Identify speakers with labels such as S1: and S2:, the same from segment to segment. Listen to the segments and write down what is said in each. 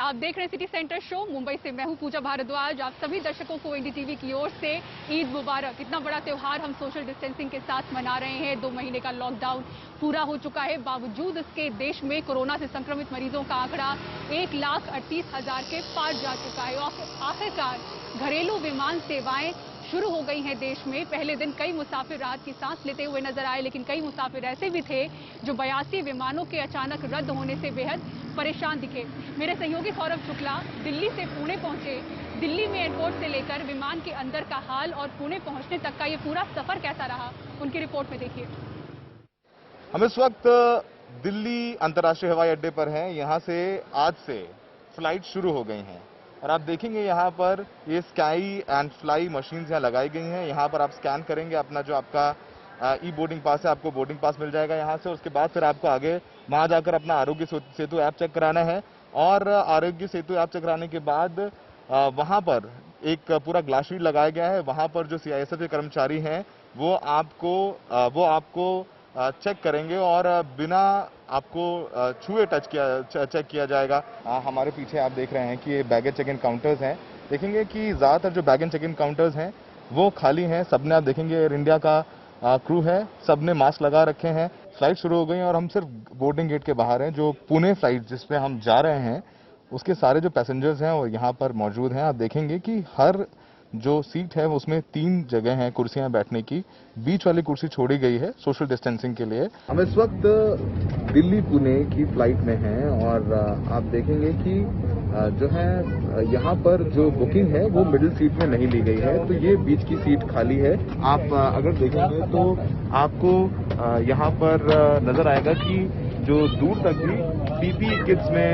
S1: आप देख रहे हैं सिटी सेंटर शो। मुंबई से मैं हूं पूजा भारद्वाज। आप सभी दर्शकों को एनडीटीवी की ओर से ईद मुबारक। इतना बड़ा त्योहार हम सोशल डिस्टेंसिंग के साथ मना रहे हैं। 2 महीने का लॉकडाउन पूरा हो चुका है। बावजूद इसके देश में कोरोना से संक्रमित मरीजों का आंकड़ा 1,38,000 के पार जा चुका है। आखिरकार घरेलू विमान सेवाएं शुरू हो गई हैं देश में। पहले दिन कई मुसाफिर राहत की सांस लेते हुए नजर आए, लेकिन कई मुसाफिर ऐसे भी थे जो 82 विमानों के अचानक रद्द होने से बेहद परेशान दिखे। मेरे सहयोगी सौरभ शुक्ला दिल्ली से पुणे पहुंचे। दिल्ली में एयरपोर्ट से लेकर विमान के अंदर का हाल और पुणे पहुंचने तक का ये पूरा सफर कैसा रहा, उनकी रिपोर्ट में देखिए।
S2: हम इस वक्त दिल्ली अंतर्राष्ट्रीय हवाई अड्डे पर हैं। यहाँ से आज से फ्लाइट शुरू हो गई हैं और आप देखेंगे यहाँ पर ये स्काई एंड फ्लाई मशीन्स यहाँ लगाई गई हैं। यहाँ पर आप स्कैन करेंगे अपना जो आपका ई बोर्डिंग पास है, आपको बोर्डिंग पास मिल जाएगा यहाँ से। उसके बाद फिर आपको आगे वहाँ जाकर अपना आरोग्य सेतु ऐप चेक कराना है और आरोग्य सेतु ऐप चेक कराने के बाद वहाँ पर एक पूरा ग्लास शीट लगाया गया है। वहाँ पर जो सीआईएसएफ के कर्मचारी हैं वो आपको चेक करेंगे और बिना आपको छुए चेक किया जाएगा। हमारे पीछे आप देख रहे हैं कि ये बैगेज चेक इन काउंटर्स हैं। देखेंगे कि ज़्यादातर जो बैगेज चेक इन काउंटर्स हैं वो खाली हैं। सबने आप देखेंगे एयर इंडिया का क्रू है, सबने मास्क लगा रखे हैं। फ्लाइट शुरू हो गई और हम सिर्फ बोर्डिंग गेट के बाहर हैं। जो पुणे फ्लाइट जिस पे हम जा रहे हैं उसके सारे जो पैसेंजर्स हैं वो यहाँ पर मौजूद हैं। आप देखेंगे कि हर जो सीट है उसमें 3 जगह हैं कुर्सियां बैठने की। बीच वाली कुर्सी छोड़ी गई है सोशल डिस्टेंसिंग के लिए। हम इस वक्त दिल्ली पुणे की फ्लाइट में हैं और आप देखेंगे कि जो है यहाँ पर जो बुकिंग है वो मिडिल सीट में नहीं ली गई है, तो ये बीच की सीट खाली है। आप अगर देखेंगे तो आपको यहाँ पर नजर आएगा कि जो दूर तक भी पीपी किट्स में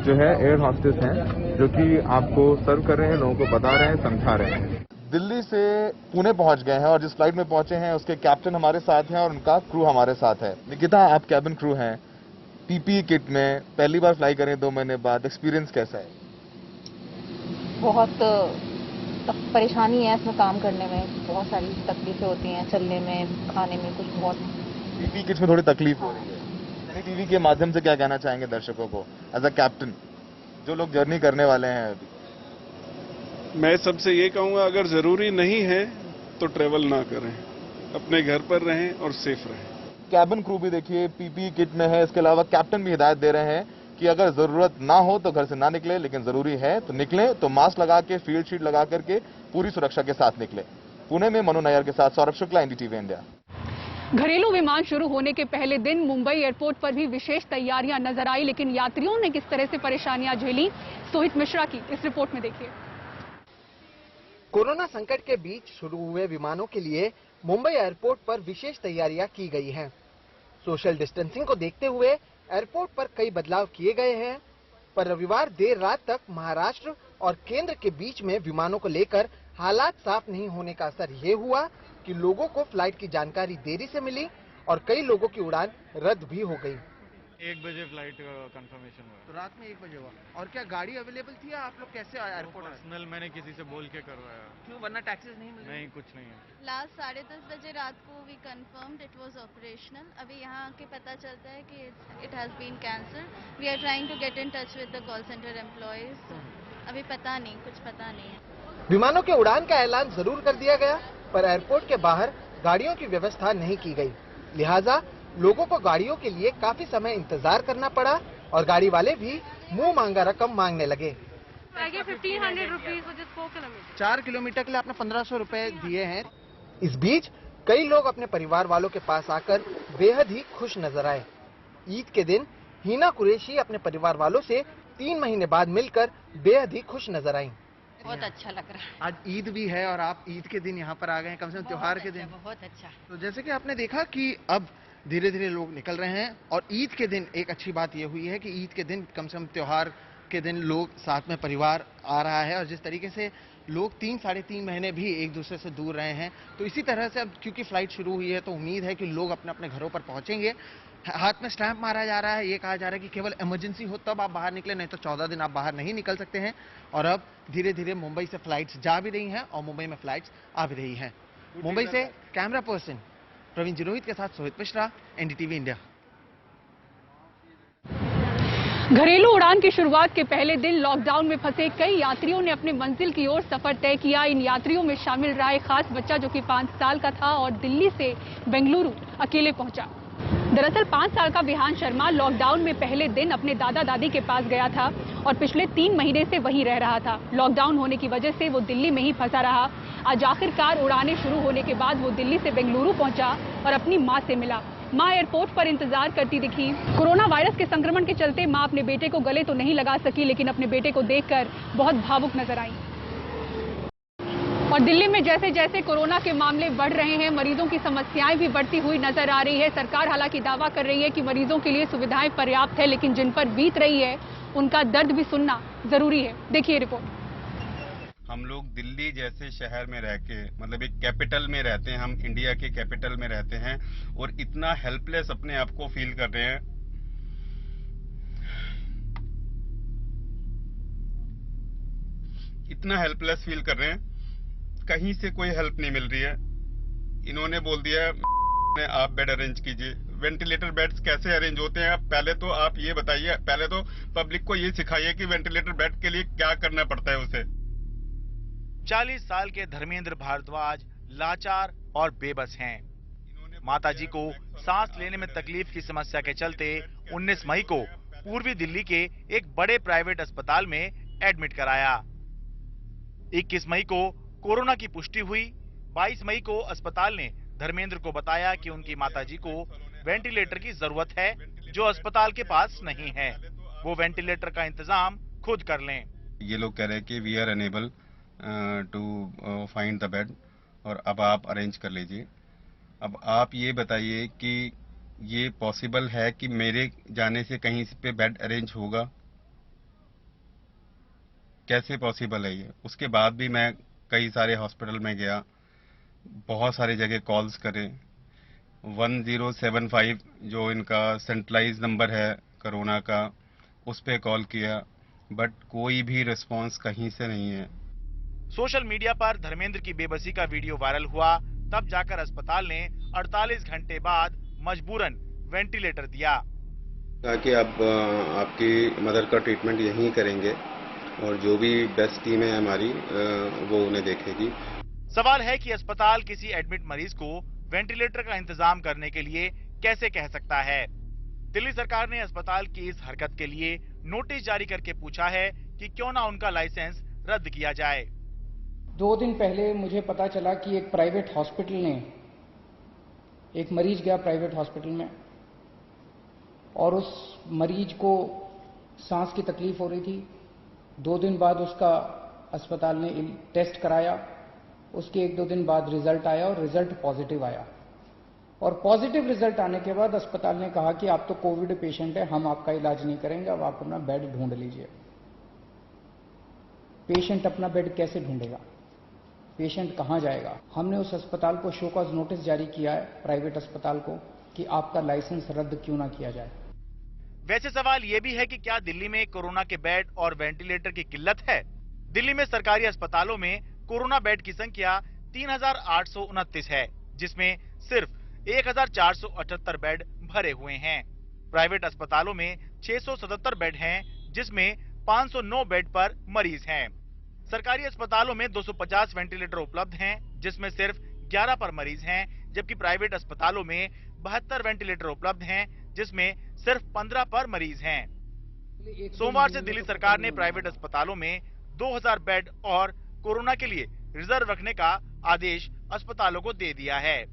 S2: जो है एयर हॉस्टेस हैं जो कि आपको सर्व कर रहे हैं, लोगों को बता रहे हैं, समझा रहे हैं। दिल्ली से पुणे पहुंच गए हैं और जिस फ्लाइट में पहुंचे हैं उसके कैप्टन हमारे साथ हैं और उनका क्रू हमारे साथ है। निकिता, आप कैबिन क्रू हैं, पीपी किट में पहली बार फ्लाई करें 2 महीने बाद, एक्सपीरियंस कैसा है?
S3: बहुत परेशानी है इसमें काम करने में। बहुत सारी तकलीफें होती हैं, चलने में, खाने में, कुछ बहुत।
S2: पीपी किट में थोड़ी तकलीफ हो रही है। टीवी के माध्यम से क्या कहना चाहेंगे दर्शकों को एज अ कैप्टन, जो लोग जर्नी करने वाले हैं अभी?
S4: मैं सबसे ये कहूंगा, अगर जरूरी नहीं है तो ट्रेवल ना करें, अपने घर पर रहें और सेफ रहें।
S2: कैबिन क्रू भी देखिए पीपी किट में है। इसके अलावा कैप्टन भी हिदायत दे रहे हैं कि अगर जरूरत ना हो तो घर से ना निकले, लेकिन जरूरी है तो निकलें, तो मास्क लगा के, फील्ड शीट लगा करके पूरी सुरक्षा के साथ निकले। पुणे में मनु नायर के साथ सौरभ शुक्ला, एनडीटीवी इंडिया।
S1: घरेलू विमान शुरू होने के पहले दिन मुंबई एयरपोर्ट पर भी विशेष तैयारियां नजर आई, लेकिन यात्रियों ने किस तरह से परेशानियां झेली, सोहित मिश्रा की इस रिपोर्ट में देखिए।
S5: कोरोना संकट के बीच शुरू हुए विमानों के लिए मुंबई एयरपोर्ट पर विशेष तैयारियां की गई हैं। सोशल डिस्टेंसिंग को देखते हुए एयरपोर्ट पर कई बदलाव किए गए हैं, पर रविवार देर रात तक महाराष्ट्र और केंद्र के बीच में विमानों को लेकर हालात साफ नहीं होने का असर ये हुआ कि लोगों को फ्लाइट की जानकारी देरी से मिली और कई लोगों की उड़ान रद्द भी हो गई।
S6: 1 बजे फ्लाइट कंफर्मेशन हुआ।
S5: तो रात में 1 बजे हुआ। और क्या गाड़ी अवेलेबल थी या आप लोग कैसे आए एयरपोर्ट?
S6: पर्सनल मैंने किसी से बोल के करवाया।
S5: क्यों, वरना टैक्सीज नहीं मिल?
S6: नहीं, कुछ नहीं है।
S7: लास्ट 10:30 बजे रात को we confirmed it was operational. अभी यहाँ आके पता चलता है कि it has been cancelled. We are trying to get in touch with the call centre employees. अभी पता नहीं, कुछ पता नहीं है।
S5: विमानों के उड़ान का ऐलान जरूर कर दिया गया, पर एयरपोर्ट के बाहर गाड़ियों की व्यवस्था नहीं की गई। लिहाजा लोगों को गाड़ियों के लिए काफी समय इंतजार करना पड़ा और गाड़ी वाले भी मुंह मांगा रकम मांगने लगे।
S7: 1500 rupees for just 4 kilometre.
S5: 4 kilometre के लिए आपने 1500 रुपए दिए हैं। इस बीच कई लोग अपने परिवार वालों के पास आकर बेहद ही खुश नजर आए। ईद के दिन हिना कुरैशी अपने परिवार वालों से 3 महीने बाद मिलकर बेहद ही खुश नजर आई।
S3: बहुत अच्छा लग रहा है।
S5: आज ईद भी है और आप ईद के दिन यहाँ पर आ गए हैं, कम से कम त्योहार के दिन।
S3: बहुत अच्छा।
S5: तो जैसे कि आपने देखा कि अब धीरे धीरे लोग निकल रहे हैं और ईद के दिन एक अच्छी बात यह हुई है कि ईद के दिन कम से कम त्योहार के दिन लोग साथ में परिवार आ रहा है। और जिस तरीके से लोग 3-3.5 महीने भी एक दूसरे से दूर रहे हैं, तो इसी तरह से अब क्योंकि फ्लाइट शुरू हुई है तो उम्मीद है कि लोग अपने अपने घरों पर पहुंचेंगे। हाथ में स्टैंप मारा जा रहा है, ये कहा जा रहा है कि केवल इमरजेंसी हो तब आप बाहर निकले, नहीं तो 14 दिन आप बाहर नहीं निकल सकते हैं। और अब धीरे धीरे मुंबई से फ्लाइट्स जा भी रही हैं और मुंबई में फ्लाइट्स आ भी रही हैं। मुंबई से कैमरा पर्सन प्रवीण जिरोहित के साथ सोहित मिश्रा, एनडीटीवी इंडिया।
S1: घरेलू उड़ान की शुरुआत के पहले दिन लॉकडाउन में फंसे कई यात्रियों ने अपने मंजिल की ओर सफर तय किया। इन यात्रियों में शामिल रहा एक खास बच्चा जो कि 5 साल का था और दिल्ली से बेंगलुरु अकेले पहुंचा। दरअसल 5 साल का विहान शर्मा लॉकडाउन में पहले दिन अपने दादा दादी के पास गया था और पिछले 3 महीने से वहीं रह रहा था। लॉकडाउन होने की वजह से वो दिल्ली में ही फंसा रहा। आज आखिरकार उड़ानें शुरू होने के बाद वो दिल्ली से बेंगलुरु पहुंचा और अपनी मां से मिला। मां एयरपोर्ट पर इंतजार करती दिखी। कोरोना वायरस के संक्रमण के चलते मां अपने बेटे को गले तो नहीं लगा सकी, लेकिन अपने बेटे को देखकर बहुत भावुक नजर आई। और दिल्ली में जैसे जैसे कोरोना के मामले बढ़ रहे हैं, मरीजों की समस्याएं भी बढ़ती हुई नजर आ रही है। सरकार हालांकि दावा कर रही है कि मरीजों के लिए सुविधाएं पर्याप्त है, लेकिन जिन पर बीत रही है उनका दर्द भी सुनना जरूरी है। देखिए रिपोर्ट।
S8: हम लोग दिल्ली जैसे शहर में रह के, मतलब एक कैपिटल में रहते हैं, हम इंडिया के कैपिटल में रहते हैं और इतना हेल्पलेस अपने आप को फील कर रहे हैं। इतना हेल्पलेस फील कर रहे हैं, कहीं से कोई हेल्प नहीं मिल रही है। इन्होंने बोल दिया है आप बेड अरेंज कीजिए। वेंटिलेटर बेड्स कैसे अरेंज होते हैं? पहले तो आप ये बताइए, पहले तो पब्लिक को ये सिखाइए कि वेंटिलेटर बेड के लिए क्या करना पड़ता है उसे।
S9: 40 साल के धर्मेंद्र भारद्वाज लाचार और बेबस हैं। माताजी को सांस लेने में तकलीफ की समस्या के चलते 19 मई को पूर्वी दिल्ली के एक बड़े प्राइवेट अस्पताल में एडमिट कराया। 21 मई को कोरोना की पुष्टि हुई। 22 मई को अस्पताल ने धर्मेंद्र को बताया कि उनकी माताजी को वेंटिलेटर की जरूरत है, जो अस्पताल के पास नहीं है। वो वेंटिलेटर का इंतजाम खुद कर लें।
S8: ये लोग कह रहे हैं कि we are unable to find the bed और अब आप अरेंज कर लीजिए। अब आप ये बताइए कि ये पॉसिबल है कि मेरे जाने से कहीं पे बेड अरेंज होगा? कैसे पॉसिबल है ये? उसके बाद भी मैं कई सारे हॉस्पिटल में गया, बहुत सारी जगह कॉल्स करे। 1075 जो इनका सेंट्रलाइज नंबर है कोरोना का, उस पे कॉल किया, बट कोई भी रिस्पांस कहीं से नहीं है।
S9: सोशल मीडिया पर धर्मेंद्र की बेबसी का वीडियो वायरल हुआ, तब जाकर अस्पताल ने 48 घंटे बाद मजबूरन वेंटिलेटर दिया।
S8: कहा कि अब आपकी मदर का ट्रीटमेंट यहीं करेंगे और जो भी बेस्ट टीम है हमारी वो उन्हें देखेगी।
S9: सवाल है कि अस्पताल किसी एडमिट मरीज को वेंटिलेटर का इंतजाम करने के लिए कैसे कह सकता है। दिल्ली सरकार ने अस्पताल की इस हरकत के लिए नोटिस जारी करके पूछा है कि क्यों ना उनका लाइसेंस रद्द किया जाए।
S10: 2 दिन पहले मुझे पता चला कि एक प्राइवेट हॉस्पिटल ने, एक मरीज गया प्राइवेट हॉस्पिटल में और उस मरीज को सांस की तकलीफ हो रही थी। 2 दिन बाद उसका अस्पताल ने टेस्ट कराया, उसके 1-2 दिन बाद रिजल्ट आया और रिजल्ट पॉजिटिव आया। और पॉजिटिव रिजल्ट आने के बाद अस्पताल ने कहा कि आप तो कोविड पेशेंट है, हम आपका इलाज नहीं करेंगे, अब आप अपना बेड ढूंढ लीजिए। पेशेंट अपना बेड कैसे ढूंढेगा? पेशेंट कहां जाएगा? हमने उस अस्पताल को शो कॉज नोटिस जारी किया है, प्राइवेट अस्पताल को, कि आपका लाइसेंस रद्द क्यों ना किया जाए।
S9: वैसे सवाल ये भी है कि क्या दिल्ली में कोरोना के बेड और वेंटिलेटर की किल्लत है? दिल्ली में सरकारी अस्पतालों में कोरोना बेड की संख्या 3829 है, जिसमें सिर्फ 1478 बेड भरे हुए हैं। प्राइवेट अस्पतालों में 677 बेड हैं, जिसमें 509 बेड पर मरीज हैं। सरकारी अस्पतालों में 250 वेंटिलेटर उपलब्ध हैं, जिसमें सिर्फ 11 पर मरीज हैं, जबकि प्राइवेट अस्पतालों में 72 वेंटिलेटर उपलब्ध हैं, जिसमें सिर्फ 15 पर मरीज हैं। सोमवार से दिल्ली सरकार ने प्राइवेट अस्पतालों में 2000 बेड और कोरोना के लिए रिजर्व रखने का आदेश अस्पतालों को दे दिया है।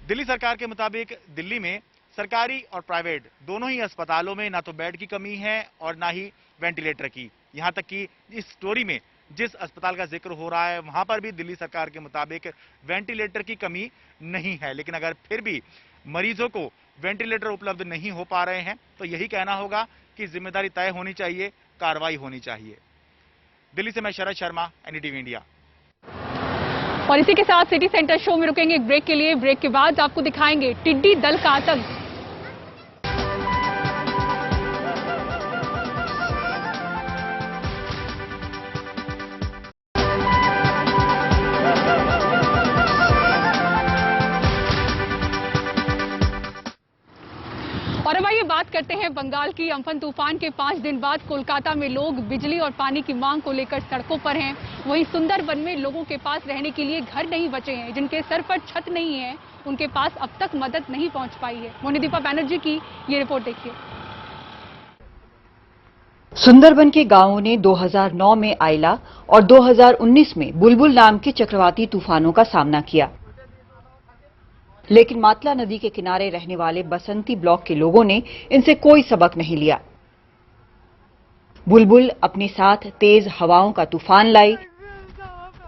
S9: दिल्ली सरकार के मुताबिक दिल्ली में सरकारी और प्राइवेट दोनों ही अस्पतालों में ना तो बेड की कमी है और ना ही वेंटिलेटर की। यहाँ तक कि इस स्टोरी में जिस अस्पताल का जिक्र हो रहा है वहां पर भी दिल्ली सरकार के मुताबिक वेंटिलेटर की कमी नहीं है। लेकिन अगर फिर भी मरीजों को वेंटिलेटर उपलब्ध नहीं हो पा रहे हैं तो यही कहना होगा कि जिम्मेदारी तय होनी चाहिए, कार्रवाई होनी चाहिए। दिल्ली से मैं शरद शर्मा, एनडीटीवी इंडिया।
S1: और इसी के साथ सिटी सेंटर शो में रुकेंगे एक ब्रेक के लिए। ब्रेक के बाद आपको दिखाएंगे टिड्डी दल का आतंक। और अब आइए बात करते हैं बंगाल की। अम्फन तूफान के 5 दिन बाद कोलकाता में लोग बिजली और पानी की मांग को लेकर सड़कों पर हैं। वहीं सुंदरबन में लोगों के पास रहने के लिए घर नहीं बचे हैं। जिनके सर पर छत नहीं है, उनके पास अब तक मदद नहीं पहुंच पाई है। मोनिदीपा बैनर्जी की ये रिपोर्ट देखिए।
S11: सुंदरबन के गांवों ने 2009 में आइला और 2019 में बुलबुल नाम के चक्रवाती तूफानों का सामना किया, लेकिन मातला नदी के किनारे रहने वाले बसंती ब्लॉक के लोगों ने इनसे कोई सबक नहीं लिया। बुलबुल अपने साथ तेज हवाओं का तूफान लाई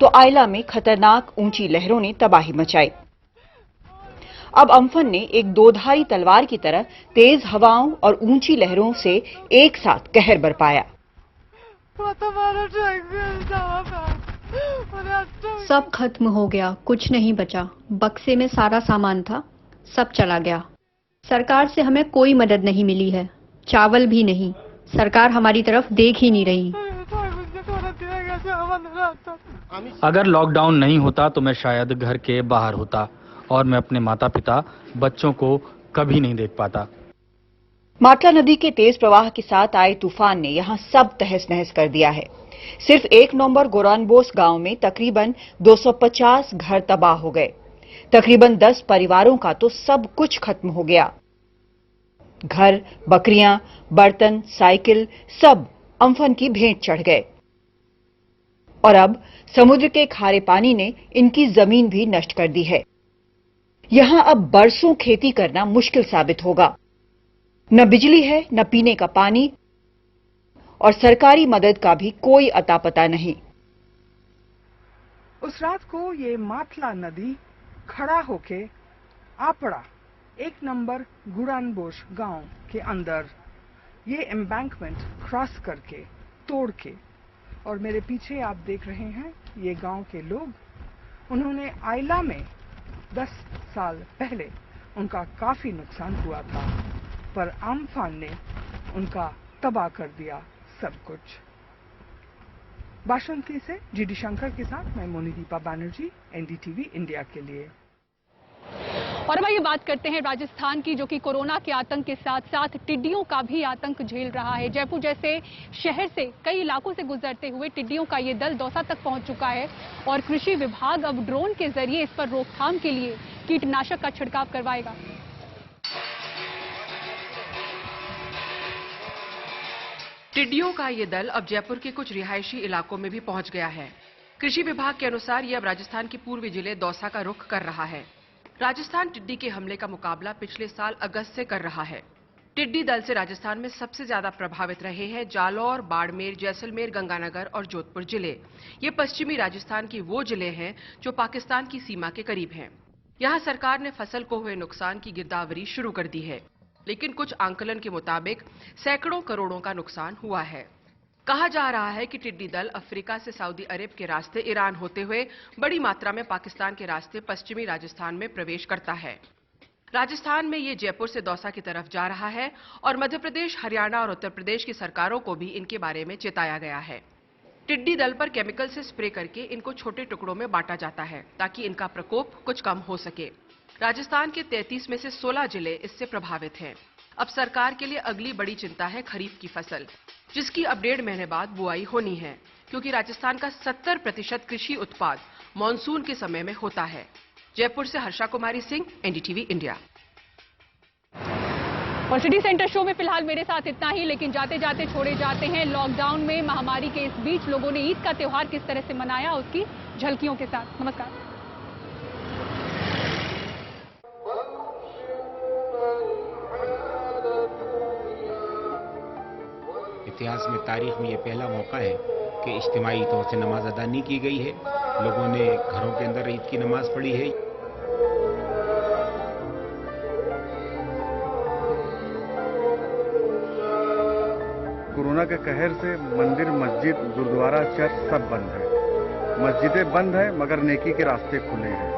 S11: तो आइला में खतरनाक ऊंची लहरों ने तबाही मचाई। अब अम्फन ने एक दोधारी तलवार की तरह तेज हवाओं और ऊंची लहरों से एक साथ कहर बरपाया।
S12: सब खत्म हो गया, कुछ नहीं बचा। बक्से में सारा सामान था, सब चला गया। सरकार से हमें कोई मदद नहीं मिली है, चावल भी नहीं। सरकार हमारी तरफ देख ही नहीं रही।
S13: अगर लॉकडाउन नहीं होता तो मैं शायद घर के बाहर होता और मैं अपने माता पिता बच्चों को कभी नहीं देख पाता।
S11: मातला नदी के तेज प्रवाह के साथ आए तूफान ने यहां सब तहस नहस कर दिया है। सिर्फ 1 नंबर गोरानबोस गांव में तकरीबन 250 घर तबाह हो गए। तकरीबन 10 परिवारों का तो सब कुछ खत्म हो गया। घर, बकरियां, बर्तन, साइकिल सब अम्फन की भेंट चढ़ गए। और अब समुद्र के खारे पानी ने इनकी जमीन भी नष्ट कर दी है। यहां अब बरसों खेती करना मुश्किल साबित होगा। न बिजली है, न पीने का पानी, और सरकारी मदद का भी कोई अता पता नहीं।
S14: उस रात को ये मातला नदी खड़ा होके आपड़ा 1 नंबर गुरानबोस गांव के अंदर ये एम्बैंकमेंट क्रॉस करके तोड़ के, और मेरे पीछे आप देख रहे हैं ये गांव के लोग, उन्होंने आइला में 10 साल पहले उनका काफी नुकसान हुआ था, पर अम्फान ने उनका तबाह कर दिया सब कुछ। बासंती से जीडी शंकर के साथ मैं मोनिदीपा बैनर्जी, एनडीटीवी इंडिया के लिए।
S1: और अब ये बात करते हैं राजस्थान की, जो कि कोरोना के आतंक के साथ साथ टिड्डियों का भी आतंक झेल रहा है। जयपुर जैसे शहर से कई इलाकों से गुजरते हुए टिड्डियों का ये दल दौसा तक पहुंच चुका है और कृषि विभाग अब ड्रोन के जरिए इस पर रोकथाम के लिए कीटनाशक का छिड़काव करवाएगा।
S15: टिड्डियों का ये दल अब जयपुर के कुछ रिहायशी इलाकों में भी पहुंच गया है। कृषि विभाग के अनुसार ये अब राजस्थान के पूर्वी जिले दौसा का रुख कर रहा है। राजस्थान टिड्डी के हमले का मुकाबला पिछले साल अगस्त से कर रहा है। टिड्डी दल से राजस्थान में सबसे ज्यादा प्रभावित रहे हैं जालौर, बाड़मेर, जैसलमेर, गंगानगर और जोधपुर जिले। ये पश्चिमी राजस्थान के वो जिले हैं जो पाकिस्तान की सीमा के करीब हैं। यहाँ सरकार ने फसल को हुए नुकसान की गिरदावरी शुरू कर दी है, लेकिन कुछ आंकलन के मुताबिक सैकड़ों करोड़ों का नुकसान हुआ है। कहा जा रहा है कि टिड्डी दल अफ्रीका से सऊदी अरब के रास्ते ईरान होते हुए बड़ी मात्रा में पाकिस्तान के रास्ते पश्चिमी राजस्थान में प्रवेश करता है। राजस्थान में ये जयपुर से दौसा की तरफ जा रहा है और मध्य प्रदेश, हरियाणा और उत्तर प्रदेश की सरकारों को भी इनके बारे में चेताया गया है। टिड्डी दल पर केमिकल से स्प्रे करके इनको छोटे टुकड़ों में बांटा जाता है ताकि इनका प्रकोप कुछ कम हो सके। राजस्थान के 33 में से 16 जिले इससे प्रभावित हैं। अब सरकार के लिए अगली बड़ी चिंता है खरीफ की फसल, जिसकी अब 1.5 महीने बाद बुआई होनी है, क्योंकि राजस्थान का 70% कृषि उत्पाद मानसून के समय में होता है। जयपुर से हर्षा कुमारी सिंह, एनडीटीवी इंडिया।
S1: और सिटी सेंटर शो में फिलहाल मेरे साथ इतना ही, लेकिन जाते जाते छोड़े जाते हैं लॉकडाउन में महामारी के इस बीच लोगों ने ईद का त्योहार किस तरह से मनाया, उसकी झलकियों के साथ। नमस्कार।
S16: इतिहास में, तारीख में ये पहला मौका है कि इज्तिमाई तौर से नमाज अदा नहीं की गई है। लोगों ने घरों के अंदर ईद की नमाज पढ़ी है।
S17: कोरोना के कहर से मंदिर, मस्जिद, गुरुद्वारा, चर्च सब बंद है। मस्जिदें बंद है मगर नेकी के रास्ते खुले हैं।